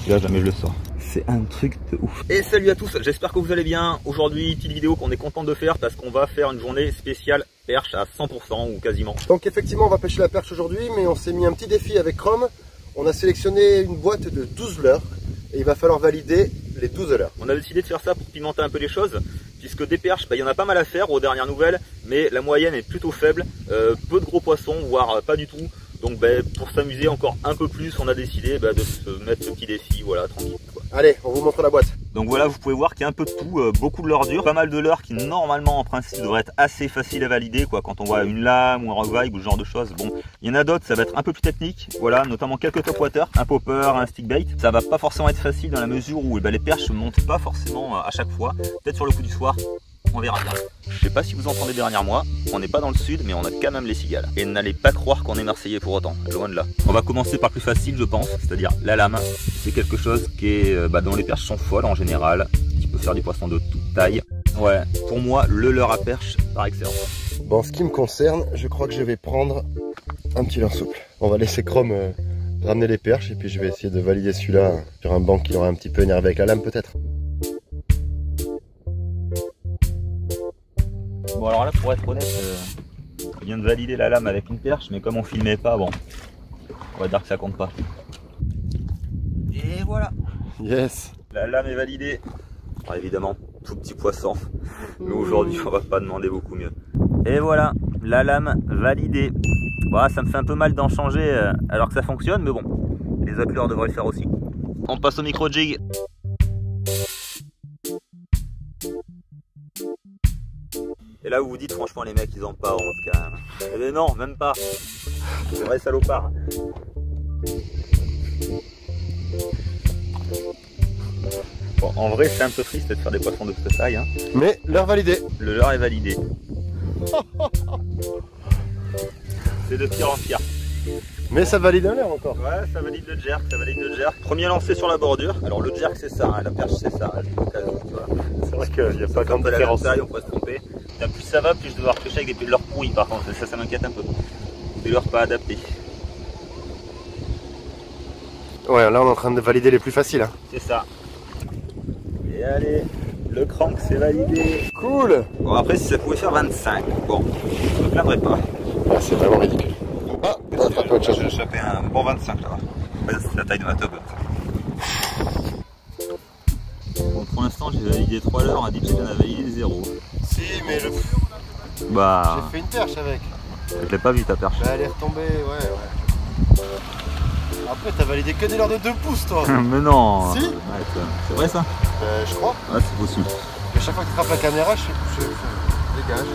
Là jamais je le sors. C'est un truc de ouf. Et salut à tous, j'espère que vous allez bien. Aujourd'hui, petite vidéo qu'on est content de faire parce qu'on va faire une journée spéciale perche à 100% ou quasiment. Donc effectivement on va pêcher la perche aujourd'hui, mais on s'est mis un petit défi avec Chrome. On a sélectionné une boîte de 12 leurres et il va falloir valider les 12 leurres. On a décidé de faire ça pour pimenter un peu les choses, puisque des perches, il y en a pas mal à faire aux dernières nouvelles, mais la moyenne est plutôt faible, peu de gros poissons, voire pas du tout. Donc pour s'amuser encore un peu plus, on a décidé de se mettre ce petit défi, voilà, tranquille quoi. Allez, on vous montre la boîte. Donc voilà, vous pouvez voir qu'il y a un peu de tout, beaucoup de leurres dures, pas mal de leurres qui normalement en principe devraient être assez faciles à valider quoi, quand on voit une lame ou un rock vibe ou ce genre de choses. Bon, il y en a d'autres, ça va être un peu plus technique, voilà, notamment quelques top water, un popper, un stick bait. Ça va pas forcément être facile dans la mesure où les perches ne montent pas forcément à chaque fois, peut-être sur le coup du soir. On verra bien. Je sais pas si vous entendez derrière moi, on n'est pas dans le sud mais on a quand même les cigales. Et n'allez pas croire qu'on est marseillais pour autant, loin de là. On va commencer par le plus facile je pense, c'est-à-dire la lame. C'est quelque chose qui est, dont les perches sont folles en général, qui peut faire des poissons de toute taille. Ouais, pour moi le leurre à perche par excellence. Bon, en ce qui me concerne, je crois que je vais prendre un petit leurre souple. On va laisser Chrome ramener les perches et puis je vais essayer de valider celui-là sur un banc qui l'aura un petit peu énervé avec la lame peut-être. Bon alors là pour être honnête, on vient de valider la lame avec une perche, mais comme on filmait pas, bon, on va dire que ça compte pas. Et voilà. Yes. La lame est validée. Alors évidemment, tout petit poisson, mais aujourd'hui on va pas demander beaucoup mieux. Et voilà, la lame validée. Voilà, ça me fait un peu mal d'en changer alors que ça fonctionne, mais bon, les autres leurres devraient le faire aussi. On passe au micro jig. Et là vous vous dites franchement les mecs ils ont pas honte quand même. Eh bien non, même pas. C'est vrai salopard. Bon en vrai c'est un peu triste de faire des poissons de cette taille hein. Mais leurre validé. Le leurre est validé. C'est de pire en pire. Mais ça valide un leurre encore. Ouais ça valide le jerk, ça valide le jerk. Premier lancé sur la bordure. Alors le jerk c'est ça, hein, la perche c'est ça, hein, c'est vrai qu'il n'y a pas grande différence. On peut se tromper. Plus ça va, plus je dois devoir pêcher avec des leurres pourris par contre, ça m'inquiète un peu. Des leurres pas adaptés. Ouais, là on est en train de valider les plus faciles. Hein. C'est ça. Et allez, le crank c'est validé. Cool. Bon après si ça pouvait faire 25, bon, je me plaindrais pas. Ah, c'est vraiment ridicule. Ah, t'as attrapé autre chose. J'ai chopé un bon 25 là. C'est la taille de ma top. Bon pour l'instant j'ai validé 3 leurres, on a dit que j'en avais validé 0. Si, mais le... Bah... J'ai fait une perche avec. Je l'ai pas vu ta perche. Bah, elle est retombée, ouais. Après, t'as validé que des leurres de 2 pouces, toi. Mais non. Si. C'est vrai ça? Je crois. Ouais, c'est possible. Et chaque fois que tu frappes la caméra, je dégage.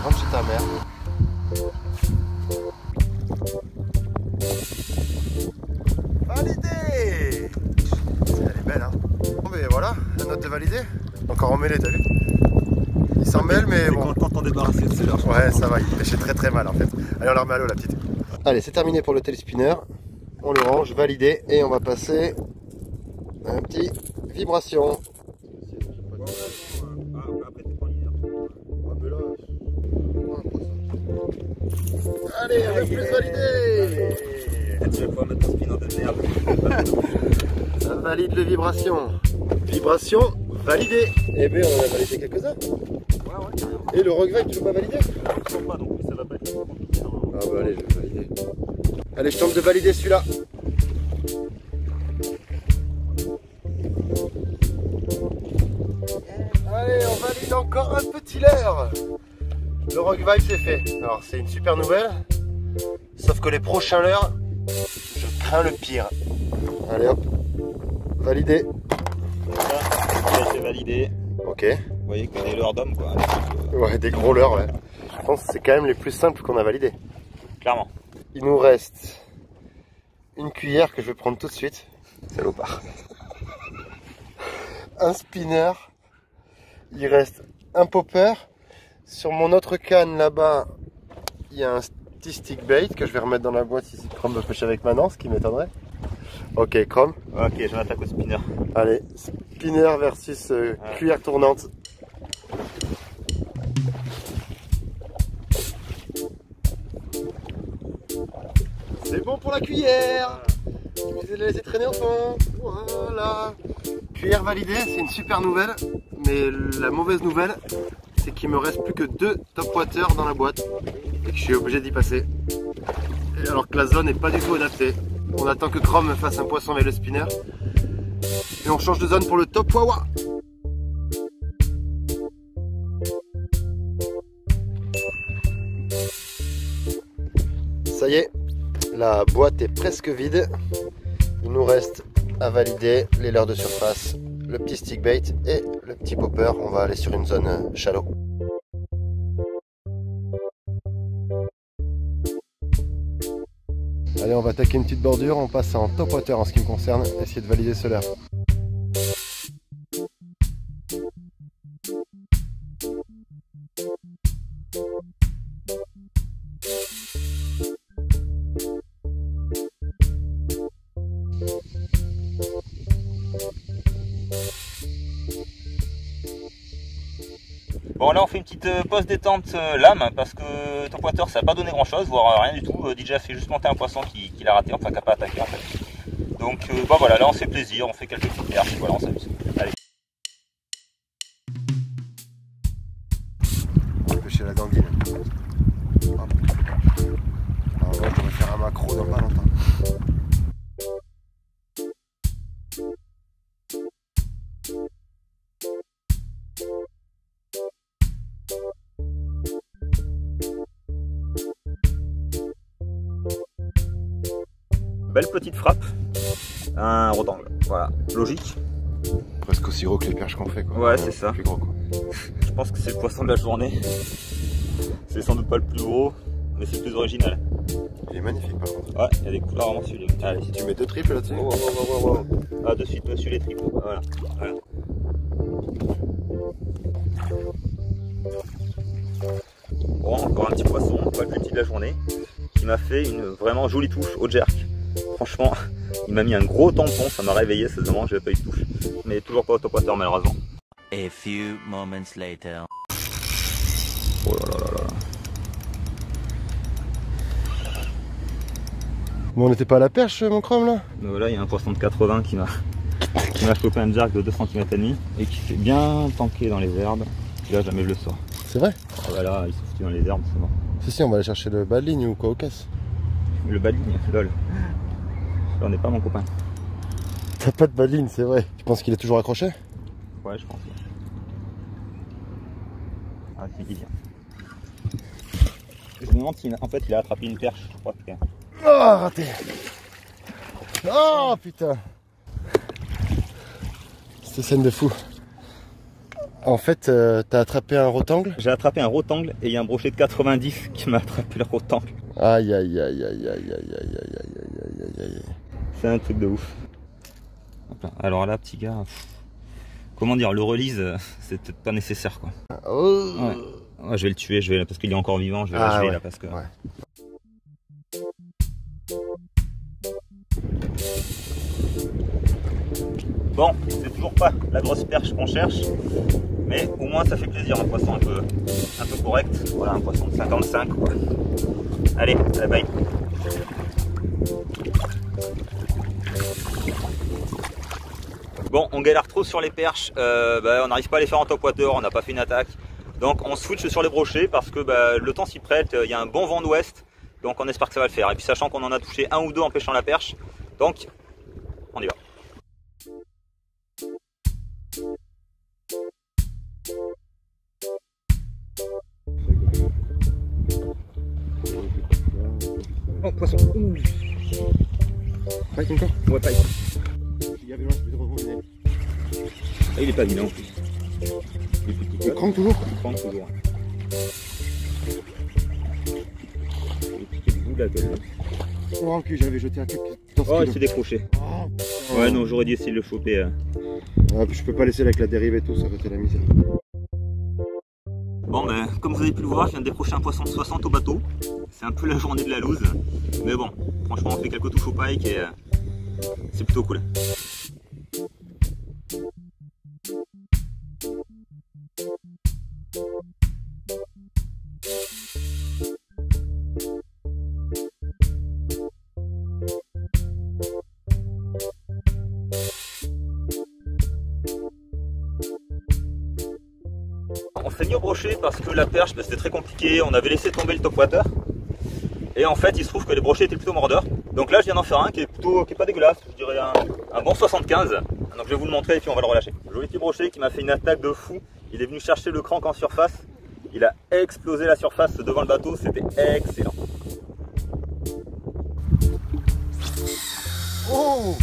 Rentre chez ta mère. Validé. Elle est belle, hein. Bon, mais voilà, la note est validée. Encore emmêlé, t'as vu? Il s'en mêle, mais bon. Content de t'en débarrasser de ces leurres. Ouais, ça va, il pêchait très mal en fait. Allez, on la remet à l'eau, la petite. Allez, c'est terminé pour le tail spinner. On le range, validé, et on va passer à un petit vibration. Allez, un peu plus validé. Tu vas pouvoir mettre ton spinner de merde. Ça valide le vibration. Vibration validée. Eh bien, on en a validé quelques-uns. Ouais. Et le regret, tu veux pas valider? Je ne pas donc ça va pas être compliqué. Ah bah allez, je vais valider. Allez, je tente de valider celui-là. Allez, on valide encore un petit leurre. Le rock vibe c'est fait. Alors c'est une super nouvelle. Sauf que les prochains leurres, je crains le pire. Allez hop, validé. Ça c'est validé. Ok. Vous voyez qu'il y a des leurres d'hommes quoi. Ouais, des gros leurres, ouais. Je pense que c'est quand même les plus simples qu'on a validés. Clairement. Il nous reste une cuillère que je vais prendre tout de suite. Salopard. Un spinner. Il reste un popper. Sur mon autre canne là-bas, il y a un petit stick bait que je vais remettre dans la boîte si Chrome veut pêcher avec maintenant, ce qui m'étonnerait. Ok, Chrome. Ok, je m'attaque au spinner. Allez, spinner versus cuillère tournante. C'est bon pour la cuillère. Tu vais les laisser traîner au fond. Voilà. Cuillère validée, c'est une super nouvelle. Mais la mauvaise nouvelle, c'est qu'il me reste plus que 2 top water dans la boîte. Et que je suis obligé d'y passer. Et alors que la zone n'est pas du tout adaptée. On attend que Chrome me fasse un poisson avec le spinner. Et on change de zone pour le top wawa. Ça y est, la boîte est presque vide. Il nous reste à valider les leurres de surface, le petit stick bait et le petit popper. On va aller sur une zone shallow. Allez, on va attaquer une petite bordure. On passe en top water en ce qui me concerne. Essayer de valider ce leurre. Bon là on fait une petite pause détente lame parce que top water ça n'a pas donné grand chose, voire rien du tout. DJ a fait juste monter un poisson qu'il a raté, enfin qui n'a pas attaqué en fait. Donc bah voilà, là on se fait plaisir, on fait quelques petites perches, voilà on s'amuse. Allez. On va pêcher la dandine. Hop. Alors moi je devrais faire un macro dans pas longtemps. Belle petite frappe, un rectangle, voilà, logique. Presque aussi gros que les perches qu'on fait quoi. Ouais c'est ça. Plus gros quoi. Je pense que c'est le poisson de la journée. C'est sans doute pas le plus gros, mais c'est le plus original. Il est magnifique par contre. Ouais, il y a des couleurs vraiment sublimes. Allez. Si tu mets 2 triples là-dessus. Ah de suite dessus les triples, voilà. Bon, encore un petit poisson, pas le plus petit de la journée, qui m'a fait une vraiment jolie touche au jerk. Franchement, il m'a mis un gros tampon, ça m'a réveillé, c'est vraiment j'avais pas eu de touche. Mais toujours pas au top water malheureusement. A few moments later. Oh là là là là. Bon, on n'était pas à la perche mon Chrome là? Voilà, il y a un poisson de 80 qui m'a chopé un jerk de 2,5 cm et qui s'est bien tanké dans les herbes. Et là jamais je le sors. C'est vrai? Ah bah là, il s'est foutu dans les herbes, c'est bon. Si, on va aller chercher le bas de ligne ou quoi au caisse. Le bas de ligne, lol. Là, on n'est pas mon copain. T'as pas de bas de ligne, c'est vrai. Tu penses qu'il est toujours accroché? Ouais, je pense. Ah, c'est qui vient. Je me demande si en fait il a attrapé une perche, je crois que. Oh, raté! Oh putain! C'était scène de fou. En fait, t'as attrapé un rectangle? J'ai attrapé un rectangle et il y a un brochet de 90 qui m'a attrapé le rectangle. Aïe aïe aïe aïe aïe aïe aïe aïe aïe aïe aïe. C'est un truc de ouf. Alors là, petit gars, comment dire, le release, c'est peut-être pas nécessaire quoi. Oh. Ouais. Ouais, je vais le tuer, parce qu'il est encore vivant, je vais l'achever là parce que. Ouais. Bon, c'est toujours pas la grosse perche qu'on cherche, mais au moins ça fait plaisir, un poisson un peu correct. Voilà, un poisson de 55 quoi. Allez, à la bye. Bon, on galère trop sur les perches, on n'arrive pas à les faire en top water, on n'a pas fait une attaque. Donc on switch sur les brochets parce que le temps s'y prête, il y a un bon vent d'ouest, donc on espère que ça va le faire. Et puis sachant qu'on en a touché un ou deux en pêchant la perche, donc on y va. Oh, poisson. Pike encore? Ouais, pike. Ah, il est pas vilain en plus. Il crame toujours? Il crame toujours. Il piqué le bout de la gueule. Oh ok, j'avais jeté un quelques. Oh, il s'est décroché. Oh, ouais, non, j'aurais dû essayer de le choper. Ah, je peux pas laisser avec la dérive et tout, ça aurait été la misère. Bon, comme vous avez pu le voir, je viens de décrocher un poisson de 60 au bateau. C'est un peu la journée de la loose. Mais bon, franchement, on fait quelques touches au pike et c'est plutôt cool. s'est mis au brochet parce que la perche, c'était très compliqué. On avait laissé tomber le topwater. Et en fait, il se trouve que les brochets étaient plutôt mordeurs. Donc là, je viens d'en faire un qui est pas dégueulasse. Je dirais un bon 75. Donc je vais vous le montrer et puis on va le relâcher. Joli petit brochet qui m'a fait une attaque de fou. Il est venu chercher le crank en surface. Il a explosé la surface devant le bateau. C'était excellent. Oh!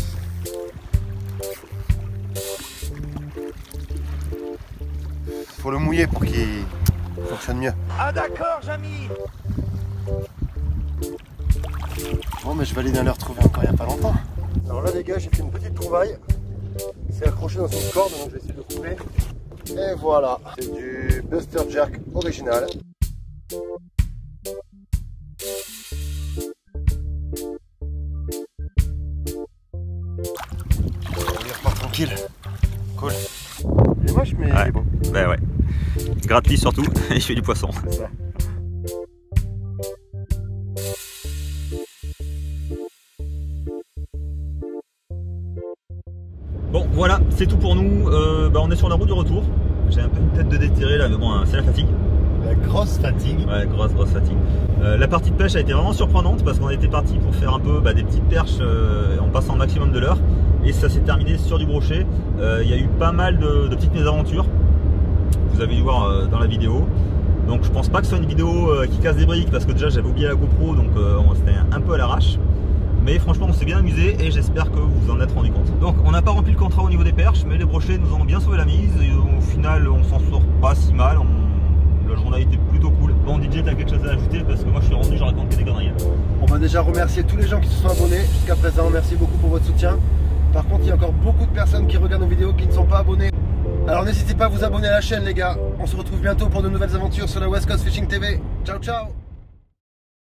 Faut le mouiller pour qu'il fonctionne mieux. Ah d'accord, Jamy. Bon, mais je vais aller dans le retrouver encore il n'y a pas longtemps. Alors là les gars, j'ai fait une petite trouvaille. C'est accroché dans une corde, donc je vais essayer de le couper. Et voilà, c'est du Buster Jerk original. Il repart tranquille. Cool. Et moi je mets Ouais. les bons. Bah ouais. Gratte-lui surtout et je fais du poisson. C'est ça. Bon voilà, c'est tout pour nous. On est sur la route du retour. J'ai un peu une tête de déterré là, mais bon, c'est la fatigue. La grosse fatigue. Ouais, grosse fatigue. La partie de pêche a été vraiment surprenante parce qu'on était parti pour faire un peu des petites perches en passant au maximum de l'heure. Et ça s'est terminé sur du brochet. Il y a eu pas mal de petites mésaventures. Vous avez dû voir dans la vidéo. Donc je pense pas que ce soit une vidéo qui casse des briques parce que déjà j'avais oublié la GoPro, donc c'était un peu à l'arrache. Mais franchement on s'est bien amusé et j'espère que vous vous en êtes rendu compte. Donc on n'a pas rempli le contrat au niveau des perches, mais les brochets nous ont bien sauvé la mise. Et au final on s'en sort pas si mal. La journée a été plutôt cool. Bon DJ, t'as quelque chose à ajouter parce que moi je suis rendu, je raconte que des conneries. On va déjà remercier tous les gens qui se sont abonnés jusqu'à présent. Merci beaucoup pour votre soutien. Par contre, il y a encore beaucoup de personnes qui regardent nos vidéos qui ne sont pas abonnées. Alors n'hésitez pas à vous abonner à la chaîne les gars. On se retrouve bientôt pour de nouvelles aventures sur la West Coast Fishing TV. Ciao ciao.